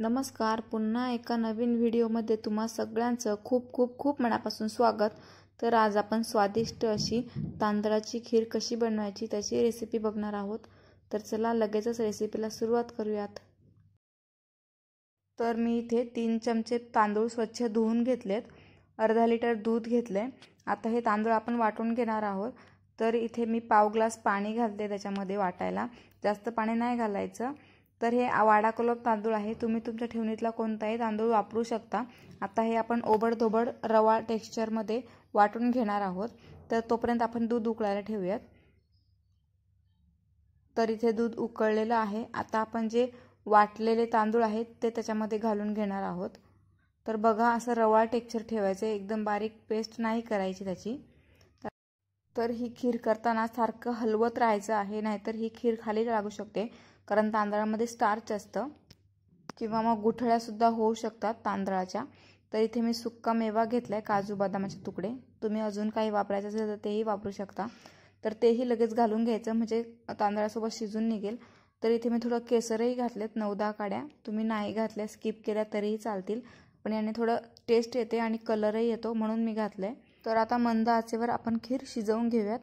नमस्कार, पुन्हा एका नवीन व्हिडिओमध्ये तुम्हा सगळ्यांचं खूप खूप खूप मनापासून स्वागत। तर आज आपण स्वादिष्ट अशी तांदळाची खीर कशी बनवायची त्याची रेसिपी बघणार आहोत। तर चला लगेचच रेसिपीला सुरुवात करूयात। तर मी इथे 3 चमचे तांदूळ स्वच्छ धुवून घेतलेत, अर्धा लिटर दूध घेतले। आता हे तांदूळ आपण वाटून घेणार आहोत। तर इथे मी पाव ग्लास पाणी घालते त्याच्यामध्ये वाटायला, जास्त पाणी नाही घालायचं। तर हे वाडा कोलप तांदूळ आहे, तुम्ही तुमच्या ठेवणीतला कोणताही तांदूळ वापरू शकता। आता हे आपण ओबडधोबड रवा टेक्स्चरमध्ये वाटून घेणार आहोत। तर तोपर्यंत आपण दूध उकळायला ठेवूयात। तर इथे दूध उकळलेलं आहे। आता आपण जे वाटलेले तांदूळ आहेत ते त्याच्यामध्ये घालून घेणार आहोत। तर बघा, असं रवा टेक्स्चर ठेवायचं, एकदम बारीक पेस्ट नाही करायची त्याची। तर ही खीर करताना सारखं हलवत राहायचं आहे, नाहीतर ही खीर खाली लागू शकते, कारण तांदळामध्ये स्टार्च असतं किंवा मग गुठळ्या सुद्धा होऊ शकतात तांदळाच्या। तर इथे मी सुक्का मेवा घेतलाय, काजू बदामाचे तुकडे। तुम्ही अजून काही वापरायचं असेल तर तेही वापरू शकता। तर तेही लगेच घालून घ्यायचं, म्हणजे तांदळासोबत शिजून निघेल। तर इथे मी थोडं केसरही घातलेत, 9-10 काड्या। तुम्ही नाही घातल्या, स्किप केल्या तरीही चालतील, पण याने थोडं टेस्ट येते आणि कलरही येतो, म्हणून मी घातलंय। तर आता मंद आचेवर आपण खीर शिजवून घेऊयात।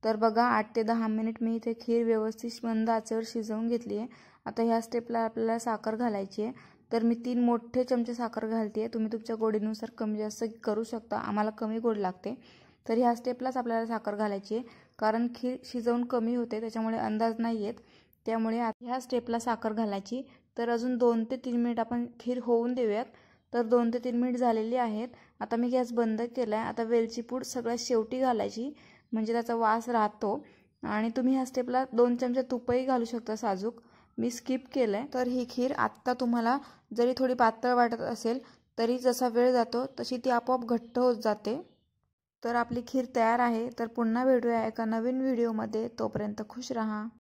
तर बघा, 8 ते 10 मिनिट मी इथे खीर व्यवस्थित मंद आचेवर शिजवून घेतली आहे। आता ह्या स्टेपला आपल्याला साखर घालायची आहे। तर मी 3 मोठे चमचे साखर घालते, तुम्ही तुमच्या गोडीनुसार कमी जास्त करू शकता। आम्हाला कमी गोड लागते, तर ह्या स्टेपलाच आपल्याला साखर घालायची आहे, कारण खीर शिजवून कमी होते त्याच्यामुळे अंदाज नाही येत, त्यामुळे ह्या स्टेपला साखर घालायची। तर अजून 2 ते 3 मिनिट आपण खीर होऊन देऊयात। तर 2 ते 3 मिनिट झालेली आहेत। आता मी गॅस बंद केलाय। आता वेलची पूड सगळ्यात शेवटी घालायची, म्हणजे त्याचा वास राहतो। आणि तुम्ही ह्या स्टेपला 2 चमचे तुपही घालू शकता साजूक, मी स्किप केलंय। तर ही खीर आत्ता तुम्हाला जरी थोडी पातळ वाटत असेल तरी जसा वेळ जातो तशी ती आपोआप घट्ट होत जाते। तर आपली खीर तयार आहे। तर पुन्हा भेटूया एका नवीन व्हिडिओमध्ये, तोपर्यंत खुश रहा।